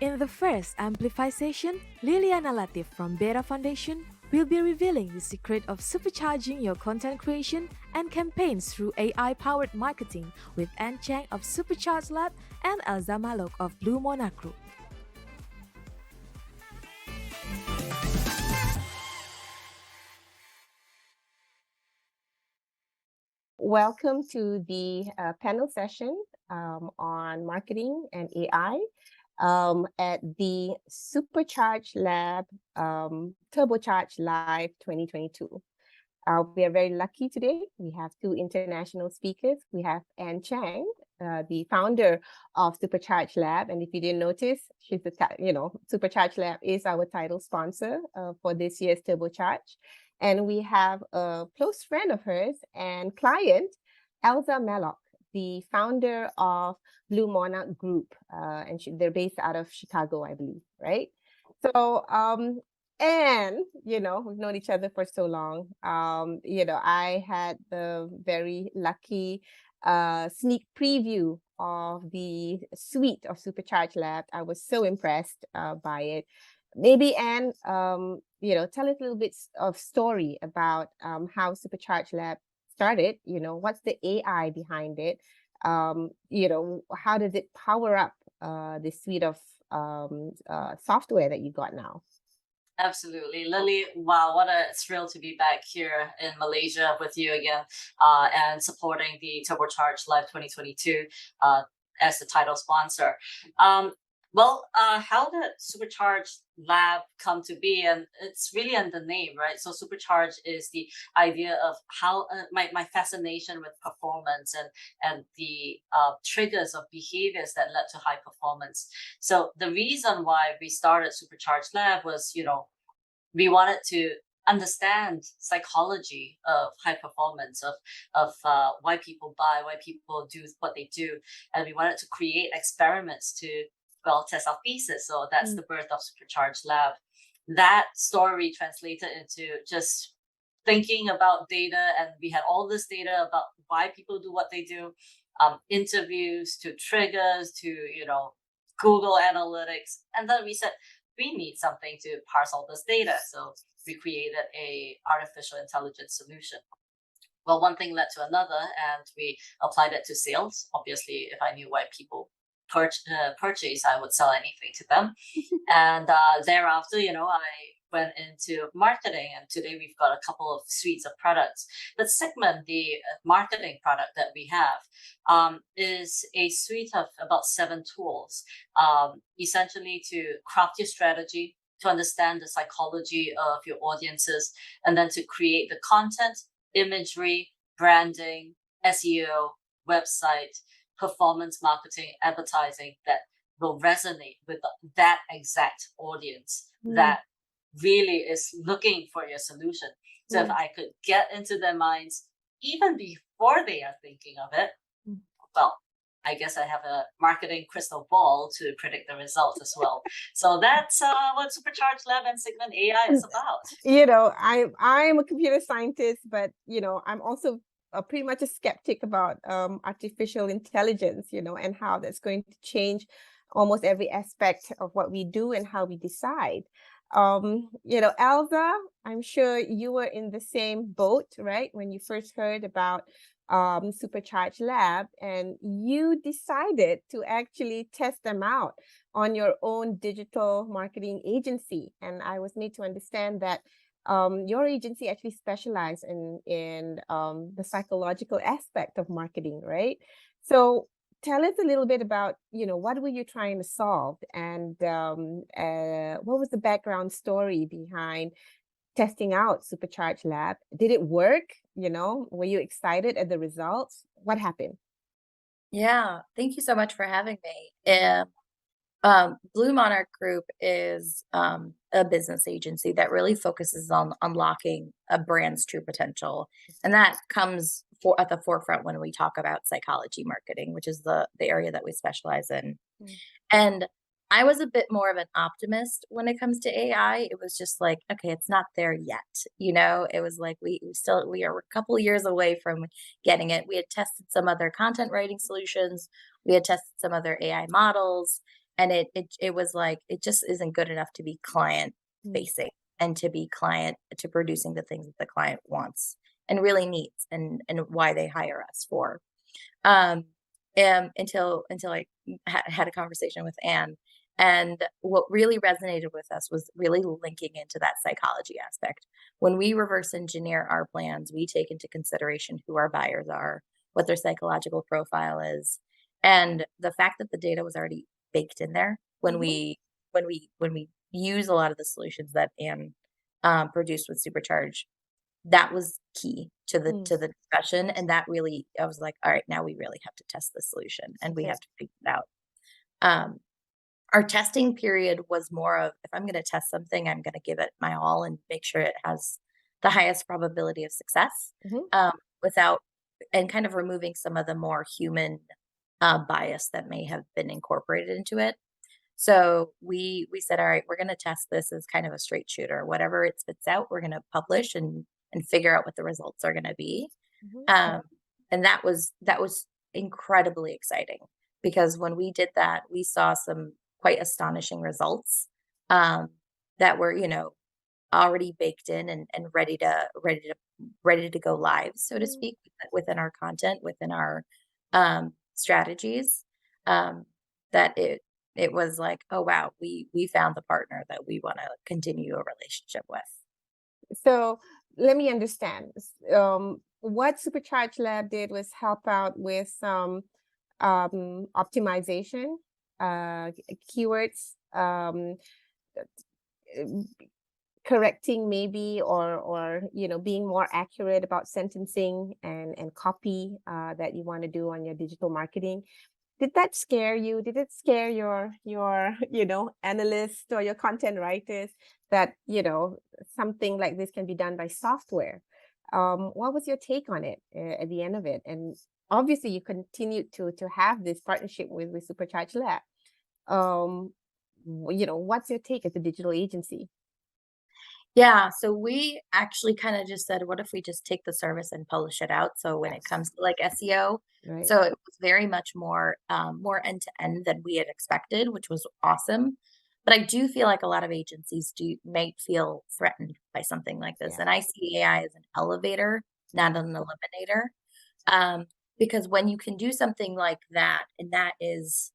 In the first Amplify session, Liliana Latif from Beta Foundation will be revealing the secret of supercharging your content creation and campaigns through AI-powered marketing with Ann Chang of Supercharge Lab and Elza Malok of Blue Monarch Group. Welcome to the panel session on marketing and AI at the Supercharge Lab Turbocharge Live 2022. We are very lucky today. We have two international speakers. We have Ann Chang, the founder of Supercharge Lab, and if you didn't notice, she's Supercharge Lab is our title sponsor for this year's Turbocharge. And we have a close friend of hers and client, Elza Malok, the founder of Blue Monarch Group, and they're based out of Chicago, I believe, right? So, and we've known each other for so long. I had the very lucky sneak preview of the suite of Supercharge Lab. I was so impressed by it. Maybe Anne, tell us a little bit of story about how Supercharge Lab started. What's the AI behind it? How does it power up the suite of software that you got now? Absolutely. Lily, wow, what a thrill to be back here in Malaysia with you again and supporting the Turbocharge Live 2022 as the title sponsor. How did Supercharge Lab come to be? And it's really in the name, right? So Supercharge is the idea of how my fascination with performance and the triggers of behaviors that led to high performance. So the reason why we started Supercharge Lab was, we wanted to understand psychology of high performance, of why people buy, why people do what they do, and we wanted to create experiments to test our thesis. So that's the birth of Supercharge Lab. That story translated into just thinking about data, and we had all this data about why people do what they do, interviews to triggers to Google Analytics, and then we said we need something to parse all this data. So we created a artificial intelligence solution. Well, one thing led to another, and we applied it to sales. Obviously, if I knew why people purchase, I would sell anything to them. And thereafter, I went into marketing, and today we've got a couple of suites of products that segment the marketing product that we have. Is a suite of about 7 tools, essentially to craft your strategy, to understand the psychology of your audiences, and then to create the content, imagery, branding, SEO, website, performance marketing, advertising that will resonate with that exact audience that really is looking for your solution. So if I could get into their minds even before they are thinking of it, well, I guess I have a marketing crystal ball to predict the results as well. So that's what Supercharge Lab and Segment AI is about. I'm a computer scientist, but I'm also pretty much a skeptic about artificial intelligence, and how that's going to change almost every aspect of what we do and how we decide. Elza, I'm sure you were in the same boat, right? When you first heard about Supercharge Lab, and you decided to actually test them out on your own digital marketing agency. And I was made to understand that your agency actually specializes in the psychological aspect of marketing, right? So tell us a little bit about, what were you trying to solve, and what was the background story behind testing out Supercharge Lab? Did it work? Were you excited at the results? What happened? Yeah, thank you so much for having me. Blue Monarch Group is a business agency that really focuses on unlocking a brand's true potential, and that comes at the forefront when we talk about psychology marketing, which is the area that we specialize in. And I was a bit more of an optimist when it comes to AI. It was just like, okay, it's not there yet. It was like we are a couple years away from getting it. We had tested some other content writing solutions. We had tested some other AI models. And it was like, it just isn't good enough to be client facing and to be client to producing the things that the client wants and really needs and why they hire us for. Um, until I had a conversation with Anne. And what really resonated with us was really linking into that psychology aspect. When we reverse engineer our plans, we take into consideration who our buyers are, what their psychological profile is, and the fact that the data was already baked in there when Mhm. we use a lot of the solutions that Anne produced with Supercharge. That was key Mm. to the discussion, and that really I was like, "All right, now we really have to test the solution, and we Yeah. have to figure it out." Um, our testing period was more of, if I'm gonna test something, I'm gonna give it my all and make sure it has the highest probability of success, Mhm. without and kind of removing some of the more human, bias that may have been incorporated into it. So we said, all right, we're going to test this as kind of a straight shooter. Whatever it spits out, we're going to publish and figure out what the results are going to be. Mhm. Um, and that was incredibly exciting because when we did that, we saw some quite astonishing results um, that were, already baked in and ready to go live, so to Mm. speak, within our content, within our strategies. Um, that it was like, oh wow, we found the partner that we want to continue a relationship with. So let me understand. What Supercharge Lab did was help out with some optimization, keywords, uh, correcting maybe, or being more accurate about sentencing and copy that you want to do on your digital marketing. Did that scare you? Did it scare your analysts or your content writers that something like this can be done by software? What was your take on it at the end of it? And obviously, you continued to have this partnership with Supercharge Lab. What's your take as a digital agency? Yeah, so we actually kind of just said, what if we just take the service and publish it out? So when it Yes. comes to like SEO, Right. so it was very much more end to end than we had expected, which was awesome. But I do feel like a lot of agencies do may feel threatened by something like this. Yeah. And I see AI as an elevator, not an eliminator. Um, because when you can do something like that, and that is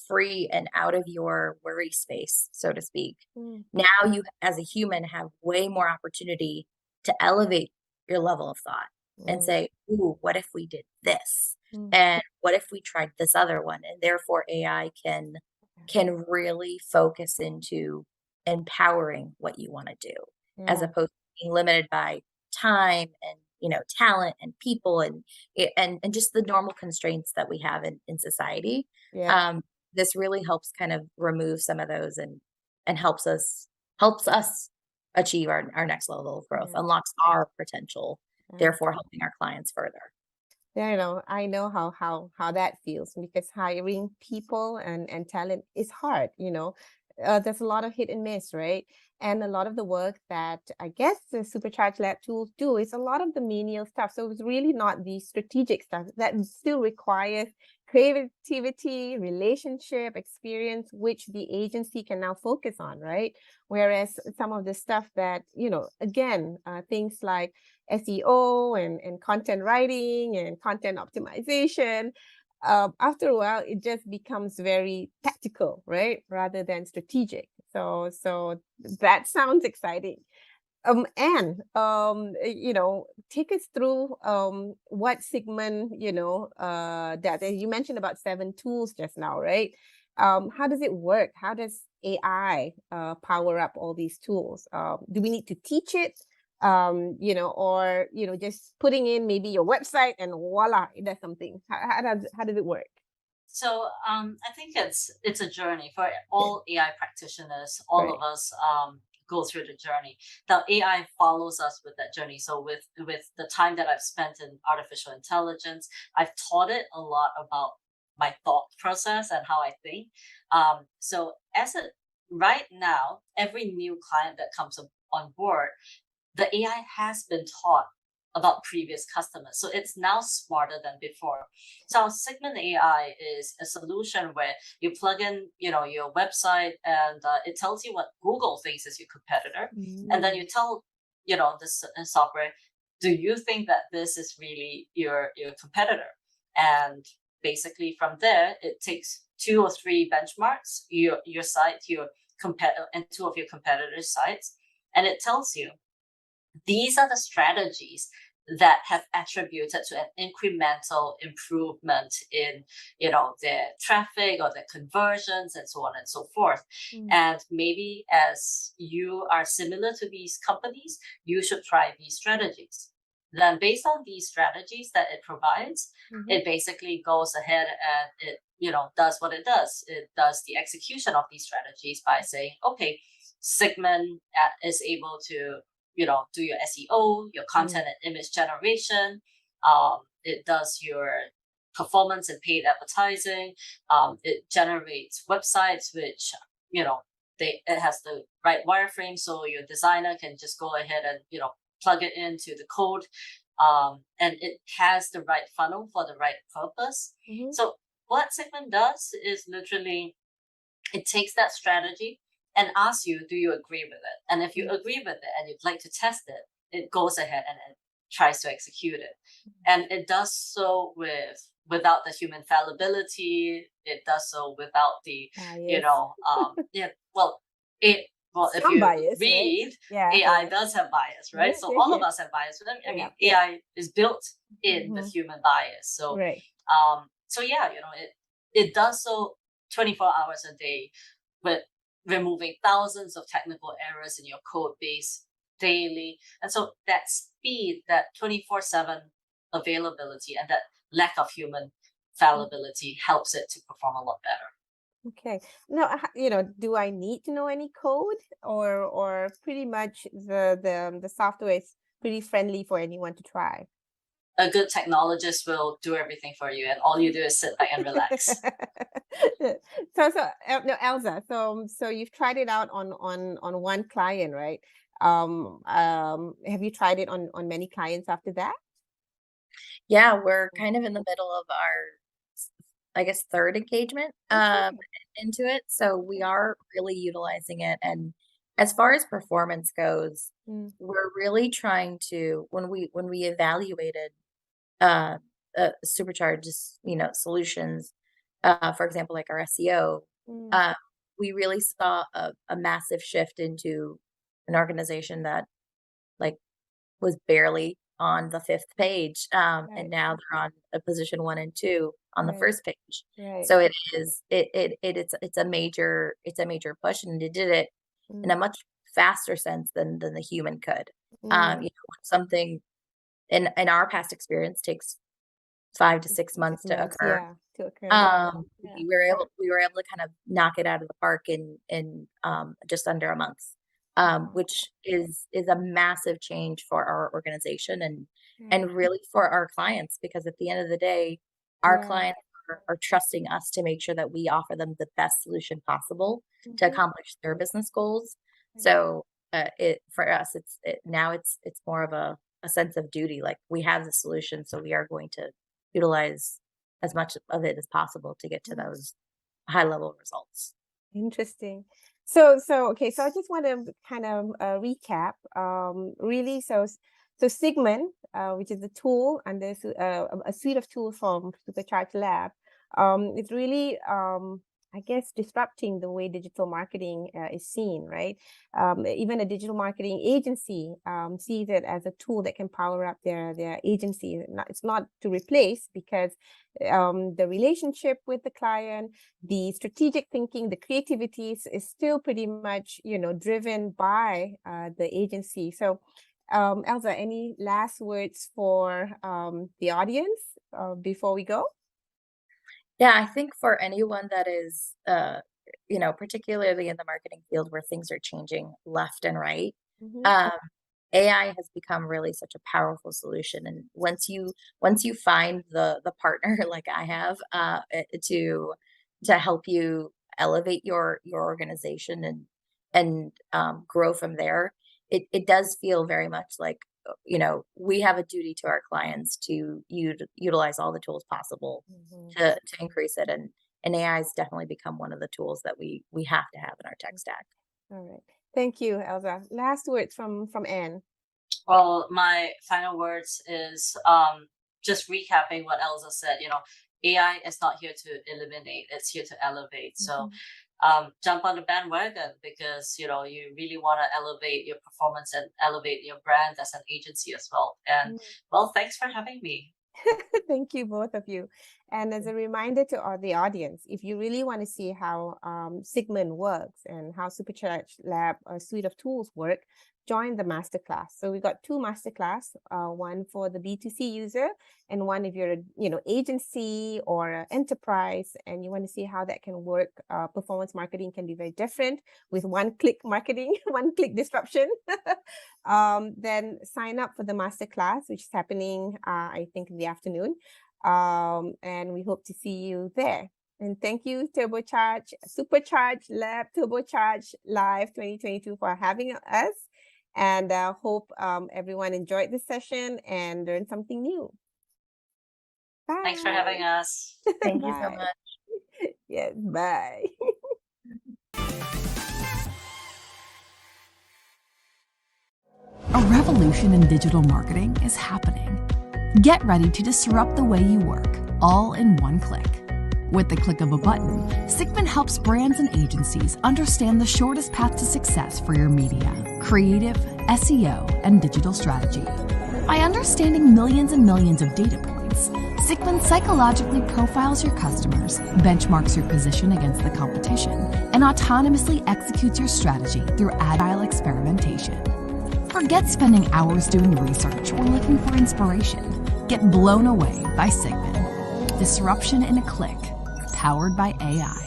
free and out of your worry space, so to speak. Mm. Now you as a human have way more opportunity to elevate your level of thought and Mm. say, "Ooh, what if we did this? Mm. And what if we tried this other one?" And therefore AI can really focus into empowering what you want to do as Yeah. opposed to being limited by time and talent and people and just the normal constraints that we have in society. Yeah. um, this really helps kind of remove some of those and helps us achieve our next level of growth, Yeah. unlocks our potential, Yeah. therefore helping our clients further. Yeah, I know how that feels because hiring people and talent is hard. There's a lot of hit and miss, right? And a lot of the work that I guess the Supercharge Lab tools do is a lot of the menial stuff. So it's really not the strategic stuff that still requires creativity, relationship, experience, which the agency can now focus on, right? Whereas some of the stuff that, again, things like SEO and content writing and content optimization. After a while, it just becomes very tactical, right, rather than strategic. So that sounds exciting. And take us through what Sigmund, does. And you mentioned about 7 tools just now, right? How does it work? How does AI power up all these tools? Do we need to teach it? Or just putting in maybe your website and voila, it does something. How does it work? So I think it's a journey for all AI practitioners. All Right. of us go through the journey. The AI follows us with that journey. So with the time that I've spent in artificial intelligence, I've taught it a lot about my thought process and how I think. So right now, every new client that comes on board, the AI has been taught about previous customers. So it's now smarter than before. So our Segment AI is a solution where you plug in, your website, and it tells you what Google thinks is your competitor, and then you tell, this software, do you think that this is really your competitor? And basically from there, it takes 2 or 3 benchmarks, your site, your competitor, and 2 of your competitors' sites, and it tells you these are the strategies that have attributed to an incremental improvement in, their traffic or their conversions and so on and so forth. And maybe as you are similar to these companies, you should try these strategies. Then based on these strategies that it provides, it basically goes ahead and it, does what it does. It does the execution of these strategies by saying, okay, Segment is able to do your SEO, your content and image generation. It does your performance and paid advertising. It generates websites, which, it has the right wireframe. So your designer can just go ahead and, plug it into the code. And it has the right funnel for the right purpose. So what Segment does is literally, it takes that strategy and asks you, do you agree with it? And if you agree with it and you'd like to test it, it goes ahead and it tries to execute it. And it does so without the human fallibility. It does so without the, if Some you bias, read, right? AI does have bias, right? So all of us have bias. I mean, AI is built in with human bias. So, it does so 24 hours a day, with removing thousands of technical errors in your code base daily. And so that speed, that 24/7 availability, and that lack of human fallibility helps it to perform a lot better. Okay. Now, do I need to know any code, or pretty much the software is pretty friendly for anyone to try? A good technologist will do everything for you, and all you do is sit back and relax. No, Elsa. So you've tried it out on one client, right? Have you tried it on many clients after that? Yeah, we're kind of in the middle of our, I guess, third engagement into it. So we are really utilizing it. And as far as performance goes, we're really trying to, when we evaluated supercharged, solutions, for example, like our SEO, we really saw a massive shift into an organization that like was barely on the 5th page, and now they're on a position 1 and 2 on the first page. So it's a major push, and it did it in a much faster sense than the human could. Something in our past experience takes 5 to 6 months to occur. We were able to kind of knock it out of the park in just under a month, which is a massive change for our organization and really for our clients, because at the end of the day, our clients are trusting us to make sure that we offer them the best solution possible to accomplish their business goals. So for us, now it's more of a sense of duty. Like, we have the solution, so we are going to utilize as much of it as possible to get to those high level results. Interesting. So okay. So I just want to kind of recap. Really, so Segment, which is a tool, and there's a suite of tools from Supercharged Lab. It's really I guess disrupting the way digital marketing is seen, right? Even a digital marketing agency sees it as a tool that can power up their agency. It's not to replace, because the relationship with the client, the strategic thinking, the creativity is still pretty much, driven by the agency. So, Elsa, any last words for the audience before we go? Yeah, I think for anyone that is, particularly in the marketing field where things are changing left and right, AI has become really such a powerful solution. And once you find the partner like I have, to help you elevate your organization and grow from there, it does feel very much like we have a duty to our clients to utilize all the tools possible Mhm. to increase it. And AI has definitely become one of the tools that we have to have in our tech stack. All right. Thank you, Elsa. Last words from Anne. Well, my final words is just recapping what Elsa said. AI is not here to eliminate; it's here to elevate. So, jump on the bandwagon because you really want to elevate your performance and elevate your brand as an agency as well. And well, thanks for having me. Thank you, both of you. And as a reminder to all the audience, if you really want to see how Sigmund works and how Supercharge Lab, a suite of tools work, join the masterclass. So we got 2 masterclass, one for the B2C user and one if you're a agency or an enterprise and you want to see how that can work. Performance marketing can be very different with one-click marketing, one-click disruption. Then sign up for the masterclass, which is happening, I think, in the afternoon. And we hope to see you there. And thank you, Supercharge Lab, Turbocharge Live 2022 for having us. And hope everyone enjoyed this session and learned something new. Bye. Thanks for having us. Thank you so Bye. much. Yes, bye. A revolution in digital marketing is happening. Get ready to disrupt the way you work, all in one click. With the click of a button, Sigmund helps brands and agencies understand the shortest path to success for your media, creative, SEO, and digital strategy. By understanding millions and millions of data points, Sigmund psychologically profiles your customers, benchmarks your position against the competition, and autonomously executes your strategy through agile experimentation. Forget spending hours doing research or looking for inspiration. Get blown away by Sigmund. Disruption in a click, powered by AI.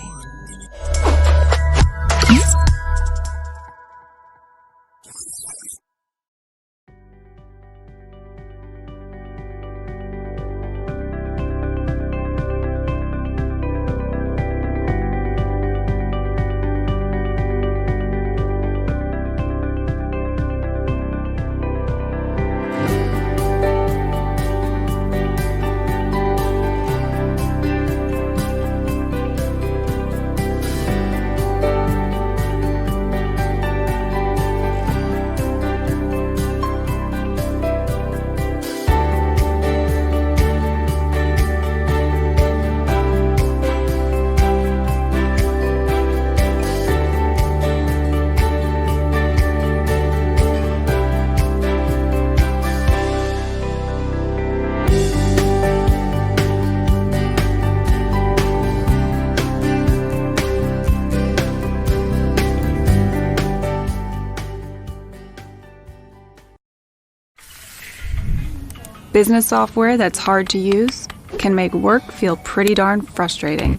Business software that's hard to use can make work feel pretty darn frustrating.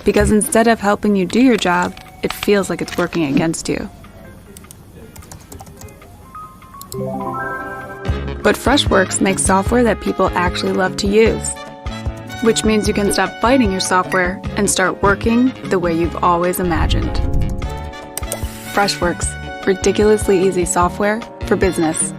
Because instead of helping you do your job, it feels like it's working against you. But Freshworks makes software that people actually love to use, which means you can stop fighting your software and start working the way you've always imagined. Freshworks, ridiculously easy software for business.